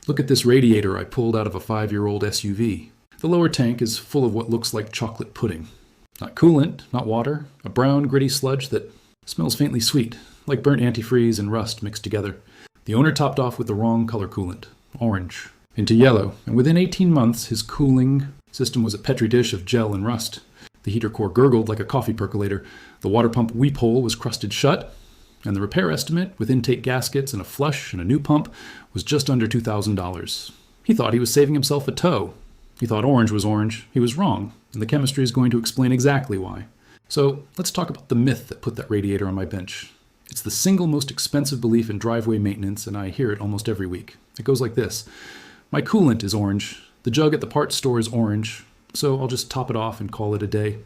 Look at this radiator I pulled out of a 5-year-old SUV. The lower tank is full of what looks like chocolate pudding. Not coolant, not water, a brown, gritty sludge that smells faintly sweet, like burnt antifreeze and rust mixed together. The owner topped off with the wrong color coolant, orange, into yellow, and within 18 months his cooling system was a petri dish of gel and rust. The heater core gurgled like a coffee percolator, the water pump weep hole was crusted shut, and the repair estimate, with intake gaskets and a flush and a new pump, was just under $2,000. He thought he was saving himself a tow. He thought orange was orange. He was wrong, and the chemistry is going to explain exactly why. So let's talk about the myth that put that radiator on my bench. It's the single most expensive belief in driveway maintenance, and I hear it almost every week. It goes like this. My coolant is orange. The jug at the parts store is orange, so I'll just top it off and call it a day.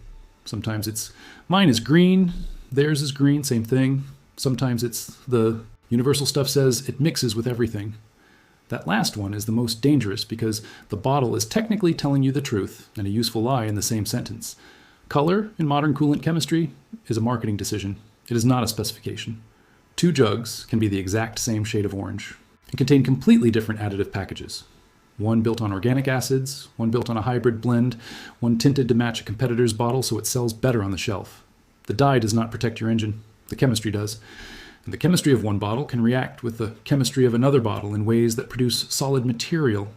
Sometimes it's, mine is green, theirs is green, same thing. Sometimes it's the universal stuff says it mixes with everything. That last one is the most dangerous because the bottle is technically telling you the truth and a useful lie in the same sentence. Color in modern coolant chemistry is a marketing decision. It is not a specification. 2 jugs can be the exact same shade of orange and contain completely different additive packages. One built on organic acids, one built on a hybrid blend, one tinted to match a competitor's bottle so it sells better on the shelf. The dye does not protect your engine. The chemistry does. And the chemistry of one bottle can react with the chemistry of another bottle in ways that produce solid material,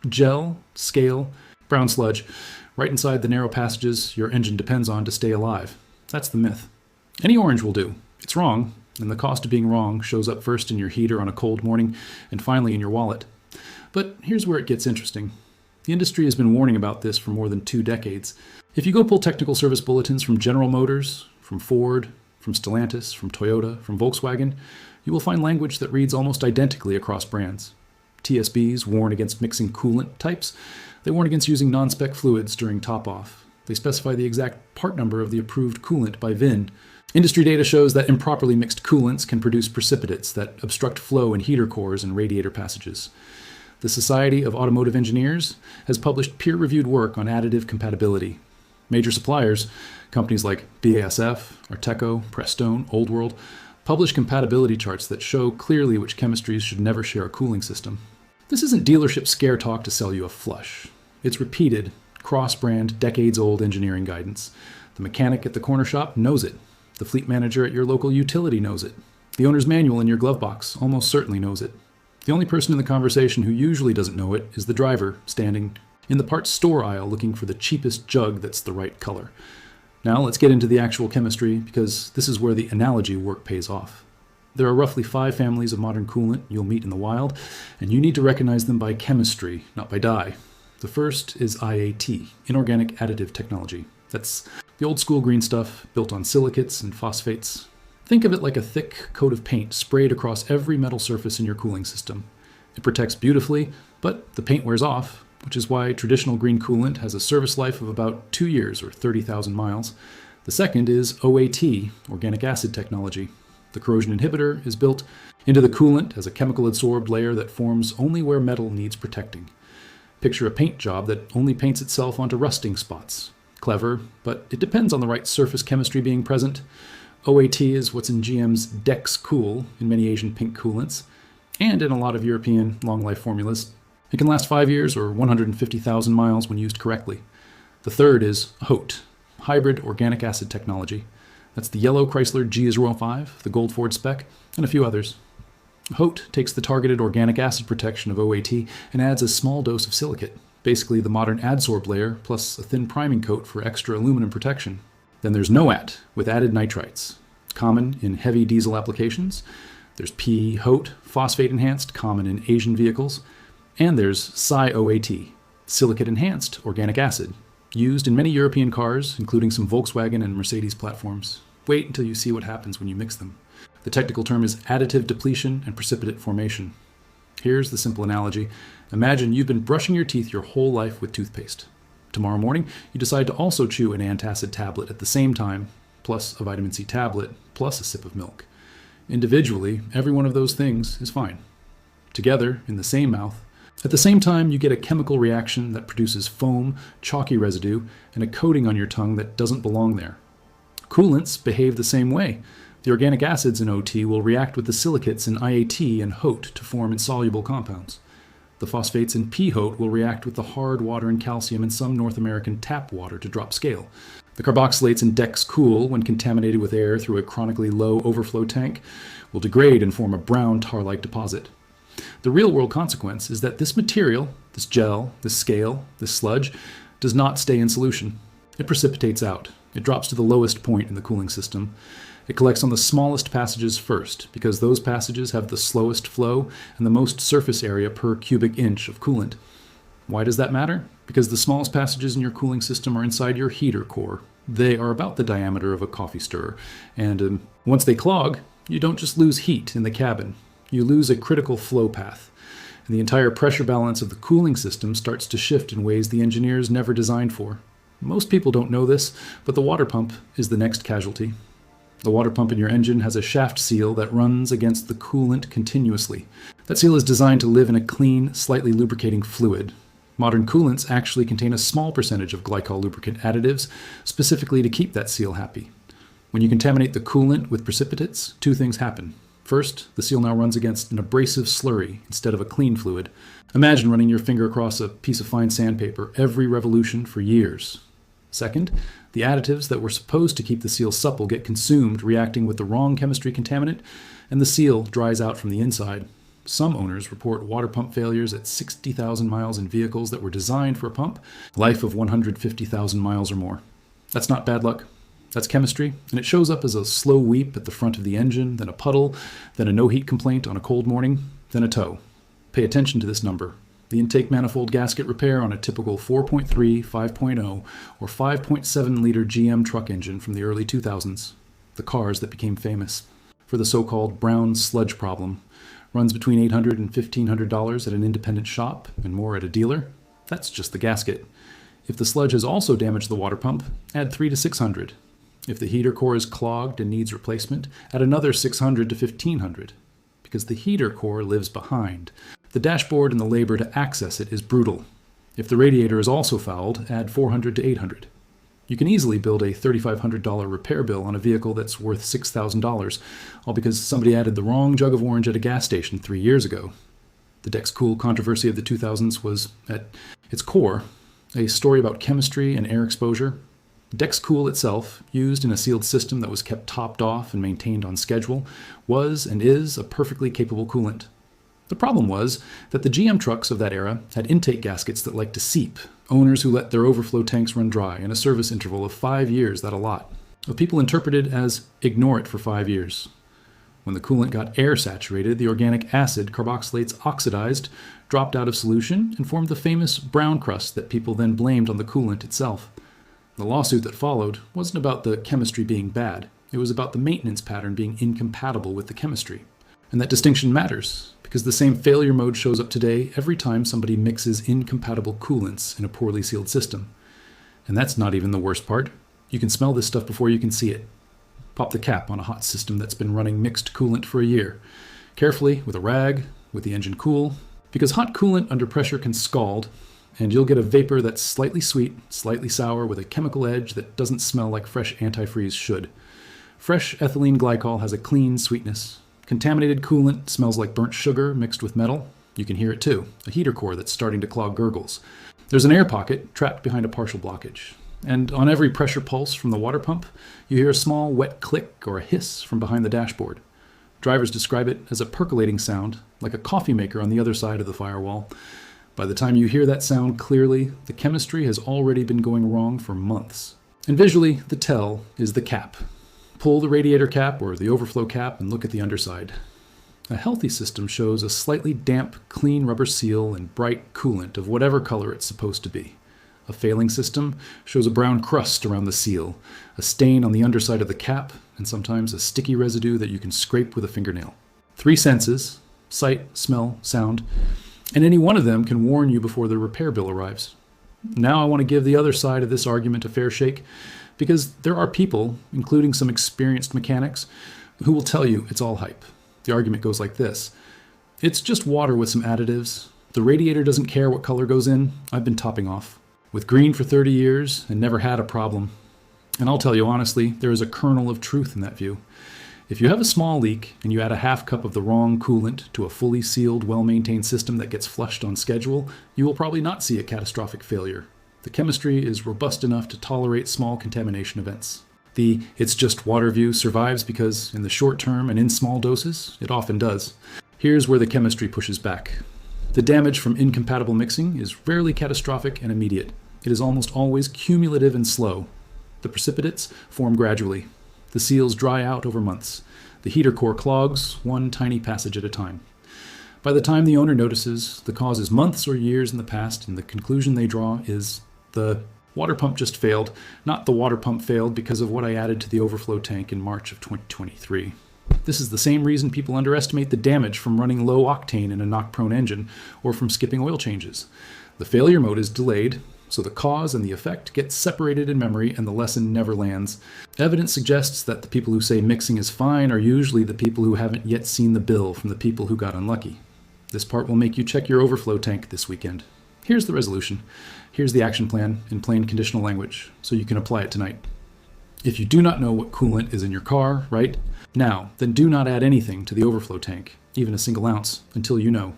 gel, scale, brown sludge, right inside the narrow passages your engine depends on to stay alive. That's the myth. Any orange will do. It's wrong, and the cost of being wrong shows up first in your heater on a cold morning and finally in your wallet. But here's where it gets interesting. The industry has been warning about this for more than 2 decades. If you go pull technical service bulletins from General Motors, from Ford, from Stellantis, from Toyota, from Volkswagen, you will find language that reads almost identically across brands. TSBs warn against mixing coolant types. They warn against using non-spec fluids during top-off. They specify the exact part number of the approved coolant by VIN. Industry data shows that improperly mixed coolants can produce precipitates that obstruct flow in heater cores and radiator passages. The Society of Automotive Engineers has published peer-reviewed work on additive compatibility. Major suppliers, companies like BASF, Arteco, Prestone, Old World, publish compatibility charts that show clearly which chemistries should never share a cooling system. This isn't dealership scare talk to sell you a flush. It's repeated, cross-brand, decades-old engineering guidance. The mechanic at the corner shop knows it. The fleet manager at your local utility knows it. The owner's manual in your glove box almost certainly knows it. The only person in the conversation who usually doesn't know it is the driver standing in the parts store aisle looking for the cheapest jug that's the right color. Now let's get into the actual chemistry because this is where the analogy work pays off. There are roughly 5 families of modern coolant you'll meet in the wild, and you need to recognize them by chemistry, not by dye. The first is IAT, inorganic additive technology. That's the old school green stuff built on silicates and phosphates. Think of it like a thick coat of paint sprayed across every metal surface in your cooling system. It protects beautifully, but the paint wears off, which is why traditional green coolant has a service life of about 2 years or 30,000 miles. The second is OAT, organic acid technology. The corrosion inhibitor is built into the coolant as a chemical adsorbed layer that forms only where metal needs protecting. Picture a paint job that only paints itself onto rusting spots. Clever, but it depends on the right surface chemistry being present. OAT is what's in GM's Dex Cool in many Asian pink coolants, and in a lot of European long-life formulas. It can last 5 years or 150,000 miles when used correctly. The third is HOAT, hybrid organic acid technology. That's the yellow Chrysler G05, the gold Ford Spec, and a few others. HOAT takes the targeted organic acid protection of OAT and adds a small dose of silicate, basically the modern adsorb layer plus a thin priming coat for extra aluminum protection. Then there's NOAT with added nitrites, common in heavy diesel applications. There's P-HOAT, phosphate-enhanced, common in Asian vehicles. And there's SiOAT, silicate-enhanced organic acid, used in many European cars, including some Volkswagen and Mercedes platforms. Wait until you see what happens when you mix them. The technical term is additive depletion and precipitate formation. Here's the simple analogy. Imagine you've been brushing your teeth your whole life with toothpaste. Tomorrow morning, you decide to also chew an antacid tablet at the same time, plus a vitamin C tablet, plus a sip of milk. Individually, every one of those things is fine. Together, in the same mouth, at the same time, you get a chemical reaction that produces foam, chalky residue, and a coating on your tongue that doesn't belong there. Coolants behave the same way. The organic acids in OT will react with the silicates in IAT and HOAT to form insoluble compounds. The phosphates in HOAT will react with the hard water and calcium in some North American tap water to drop scale. The carboxylates in Cool, when contaminated with air through a chronically low overflow tank, will degrade and form a brown tar-like deposit. The real-world consequence is that this material, this gel, this scale, this sludge, does not stay in solution. It precipitates out. It drops to the lowest point in the cooling system. It collects on the smallest passages first, because those passages have the slowest flow and the most surface area per cubic inch of coolant. Why does that matter? Because the smallest passages in your cooling system are inside your heater core. They are about the diameter of a coffee stirrer, and once they clog, you don't just lose heat in the cabin. You lose a critical flow path, and the entire pressure balance of the cooling system starts to shift in ways the engineers never designed for. Most people don't know this, but the water pump is the next casualty. The water pump in your engine has a shaft seal that runs against the coolant continuously. That seal is designed to live in a clean, slightly lubricating fluid. Modern coolants actually contain a small percentage of glycol lubricant additives, specifically to keep that seal happy. When you contaminate the coolant with precipitates, two things happen. First, the seal now runs against an abrasive slurry instead of a clean fluid. Imagine running your finger across a piece of fine sandpaper every revolution for years. Second, the additives that were supposed to keep the seal supple get consumed, reacting with the wrong chemistry contaminant, and the seal dries out from the inside. Some owners report water pump failures at 60,000 miles in vehicles that were designed for a pump, life of 150,000 miles or more. That's not bad luck. That's chemistry, and it shows up as a slow weep at the front of the engine, then a puddle, then a no-heat complaint on a cold morning, then a tow. Pay attention to this number. The intake manifold gasket repair on a typical 4.3, 5.0, or 5.7-liter GM truck engine from the early 2000s, the cars that became famous. For the so-called brown sludge problem, runs between $800 and $1,500 at an independent shop and more at a dealer. That's just the gasket. If the sludge has also damaged the water pump, add $300 to $600. If the heater core is clogged and needs replacement, add another $600 to $1,500, because the heater core lives behind. The dashboard and the labor to access it is brutal. If the radiator is also fouled, add $400 to $800. You can easily build a $3,500 repair bill on a vehicle that's worth $6,000, all because somebody added the wrong jug of orange at a gas station 3 years ago. The Cool controversy of the 2000s was, at its core, a story about chemistry and air exposure. Cool itself, used in a sealed system that was kept topped off and maintained on schedule, was and is a perfectly capable coolant. The problem was that the GM trucks of that era had intake gaskets that liked to seep, owners who let their overflow tanks run dry in a service interval of 5 years that a lot. What people interpreted as ignore it for 5 years. When the coolant got air saturated, the organic acid carboxylates oxidized, dropped out of solution, and formed the famous brown crust that people then blamed on the coolant itself. The lawsuit that followed wasn't about the chemistry being bad. It was about the maintenance pattern being incompatible with the chemistry. And that distinction matters, because the same failure mode shows up today every time somebody mixes incompatible coolants in a poorly sealed system. And that's not even the worst part. You can smell this stuff before you can see it. Pop the cap on a hot system that's been running mixed coolant for a year. Carefully, with a rag, with the engine cool, because hot coolant under pressure can scald, and you'll get a vapor that's slightly sweet, slightly sour, with a chemical edge that doesn't smell like fresh antifreeze should. Fresh ethylene glycol has a clean sweetness. Contaminated coolant smells like burnt sugar mixed with metal. You can hear it too, a heater core that's starting to clog gurgles. There's an air pocket trapped behind a partial blockage. And on every pressure pulse from the water pump, you hear a small wet click or a hiss from behind the dashboard. Drivers describe it as a percolating sound, like a coffee maker on the other side of the firewall. By the time you hear that sound clearly, the chemistry has already been going wrong for months. And visually, the tell is the cap. Pull the radiator cap or the overflow cap and look at the underside. A healthy system shows a slightly damp, clean rubber seal and bright coolant of whatever color it's supposed to be. A failing system shows a brown crust around the seal, a stain on the underside of the cap, and sometimes a sticky residue that you can scrape with a fingernail. 3 senses, sight, smell, sound, and any one of them can warn you before the repair bill arrives. Now I want to give the other side of this argument a fair shake, because there are people, including some experienced mechanics, who will tell you it's all hype. The argument goes like this. It's just water with some additives. The radiator doesn't care what color goes in. I've been topping off with green for 30 years and never had a problem. And I'll tell you honestly, there is a kernel of truth in that view. If you have a small leak and you add a half cup of the wrong coolant to a fully sealed, well-maintained system that gets flushed on schedule, you will probably not see a catastrophic failure. The chemistry is robust enough to tolerate small contamination events. The "it's just water" view survives because, in the short term and in small doses, it often does. Here's where the chemistry pushes back. The damage from incompatible mixing is rarely catastrophic and immediate. It is almost always cumulative and slow. The precipitates form gradually. The seals dry out over months. The heater core clogs, one tiny passage at a time. By the time the owner notices, the cause is months or years in the past, and the conclusion they draw is the water pump just failed, not the water pump failed because of what I added to the overflow tank in March of 2023. This is the same reason people underestimate the damage from running low octane in a knock-prone engine or from skipping oil changes. The failure mode is delayed, so the cause and the effect get separated in memory and the lesson never lands. Evidence suggests that the people who say mixing is fine are usually the people who haven't yet seen the bill from the people who got unlucky. This part will make you check your overflow tank this weekend. Here's the resolution. Here's the action plan in plain conditional language, so you can apply it tonight. If you do not know what coolant is in your car right now, then do not add anything to the overflow tank, even a single ounce, until you know.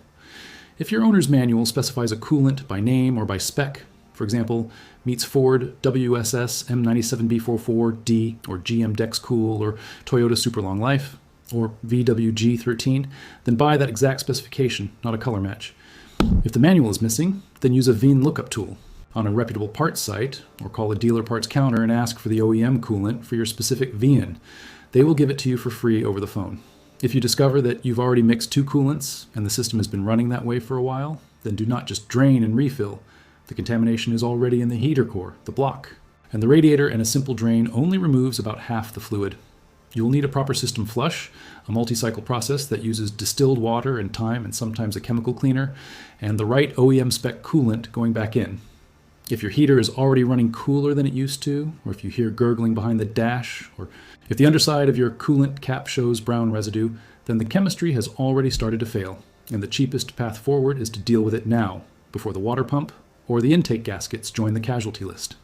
If your owner's manual specifies a coolant by name or by spec, for example, meets Ford WSS M97B44D or GM DexCool or Toyota Super Long Life or VWG13, then buy that exact specification, not a color match. If the manual is missing, then use a VIN lookup tool on a reputable parts site or call a dealer parts counter and ask for the OEM coolant for your specific VIN. They will give it to you for free over the phone. If you discover that you've already mixed two coolants and the system has been running that way for a while, then do not just drain and refill. The contamination is already in the heater core, the block, and the radiator and a simple drain only removes about half the fluid. You will need a proper system flush, a multi-cycle process that uses distilled water and time and sometimes a chemical cleaner, and the right OEM spec coolant going back in. If your heater is already running cooler than it used to, or if you hear gurgling behind the dash, or if the underside of your coolant cap shows brown residue, then the chemistry has already started to fail, and the cheapest path forward is to deal with it now, before the water pump or the intake gaskets join the casualty list.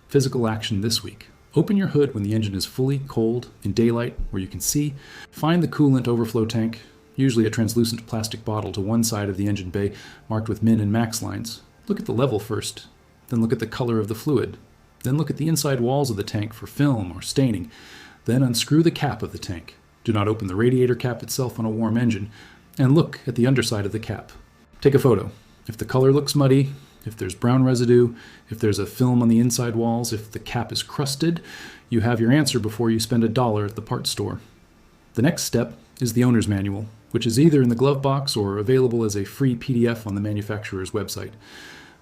Physical action this week. Open your hood when the engine is fully cold, in daylight, where you can see. Find the coolant overflow tank, usually a translucent plastic bottle to one side of the engine bay marked with min and max lines. Look at the level first, then look at the color of the fluid. Then look at the inside walls of the tank for film or staining. Then unscrew the cap of the tank. Do not open the radiator cap itself on a warm engine, and look at the underside of the cap. Take a photo. If the color looks muddy, if there's brown residue, if there's a film on the inside walls, if the cap is crusted, you have your answer before you spend $1 at the parts store. The next step is the owner's manual, which is either in the glove box or available as a free PDF on the manufacturer's website.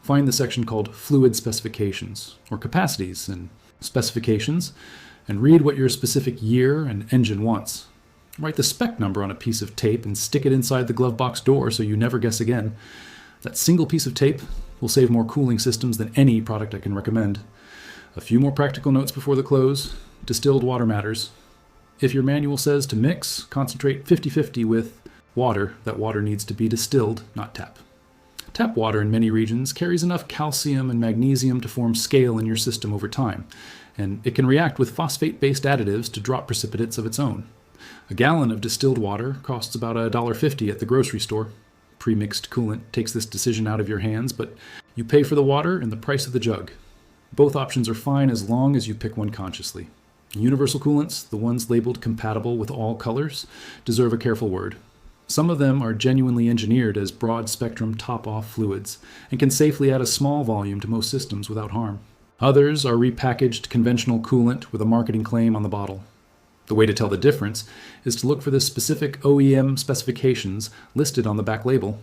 Find the section called Fluid Specifications, or Capacities and Specifications, and read what your specific year and engine wants. Write the spec number on a piece of tape and stick it inside the glove box door so you never guess again. That single piece of tape will save more cooling systems than any product I can recommend. A few more practical notes before the close. Distilled water matters. If your manual says to mix, concentrate 50-50 with water, that water needs to be distilled, not tap. Tap water in many regions carries enough calcium and magnesium to form scale in your system over time, and it can react with phosphate-based additives to drop precipitates of its own. A gallon of distilled water costs about $1.50 at the grocery store. Pre-mixed coolant takes this decision out of your hands, but you pay for the water and the price of the jug. Both options are fine as long as you pick one consciously. Universal coolants, the ones labeled compatible with all colors, deserve a careful word. Some of them are genuinely engineered as broad-spectrum top-off fluids and can safely add a small volume to most systems without harm. Others are repackaged conventional coolant with a marketing claim on the bottle. The way to tell the difference is to look for the specific OEM specifications listed on the back label.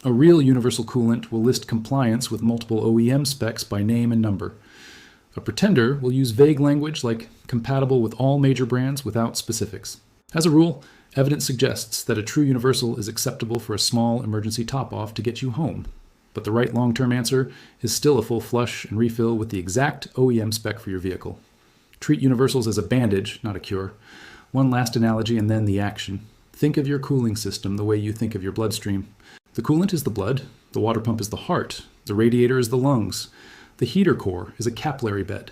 A real universal coolant will list compliance with multiple OEM specs by name and number. A pretender will use vague language like compatible with all major brands without specifics. As a rule, evidence suggests that a true universal is acceptable for a small emergency top-off to get you home. But the right long-term answer is still a full flush and refill with the exact OEM spec for your vehicle. Treat universals as a bandage, not a cure. One last analogy and then the action. Think of your cooling system the way you think of your bloodstream. The coolant is the blood, the water pump is the heart, the radiator is the lungs, the heater core is a capillary bed,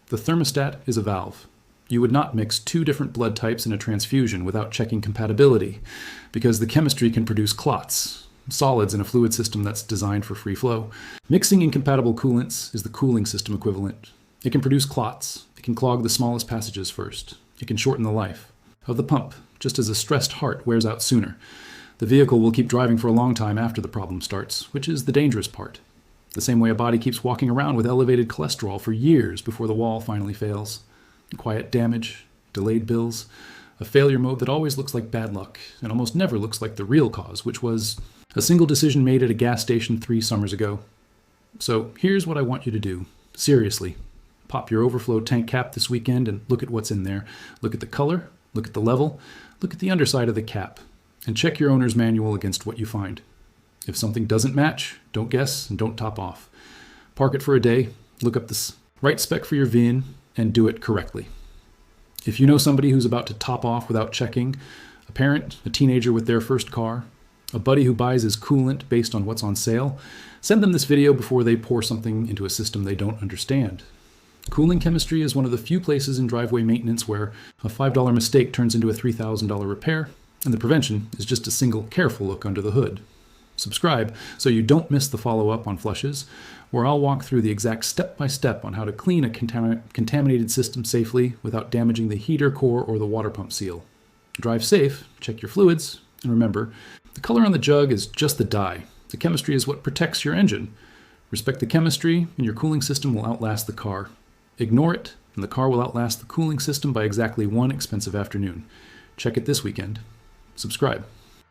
the thermostat is a valve. You would not mix two different blood types in a transfusion without checking compatibility, because the chemistry can produce clots, solids in a fluid system that's designed for free flow. Mixing incompatible coolants is the cooling system equivalent. It can produce clots. It can clog the smallest passages first. It can shorten the life of the pump, just as a stressed heart wears out sooner. The vehicle will keep driving for a long time after the problem starts, which is the dangerous part. The same way a body keeps walking around with elevated cholesterol for years before the wall finally fails. Quiet damage, delayed bills, a failure mode that always looks like bad luck and almost never looks like the real cause, which was a single decision made at a gas station 3 summers ago. So here's what I want you to do. Seriously, pop your overflow tank cap this weekend and look at what's in there. Look at the color, look at the level, look at the underside of the cap, and check your owner's manual against what you find. If something doesn't match, don't guess and don't top off. Park it for a day, look up the right spec for your VIN, and do it correctly. If you know somebody who's about to top off without checking, a parent, a teenager with their first car, a buddy who buys his coolant based on what's on sale, send them this video before they pour something into a system they don't understand. Cooling chemistry is one of the few places in driveway maintenance where a $5 mistake turns into a $3,000 repair, and the prevention is just a single careful look under the hood. Subscribe so you don't miss the follow-up on flushes, where I'll walk through the exact step-by-step on how to clean a contaminated system safely without damaging the heater core or the water pump seal. Drive safe, check your fluids, and remember, the color on the jug is just the dye. The chemistry is what protects your engine. Respect the chemistry, and your cooling system will outlast the car. Ignore it, and the car will outlast the cooling system by exactly one expensive afternoon. Check it this weekend. Subscribe.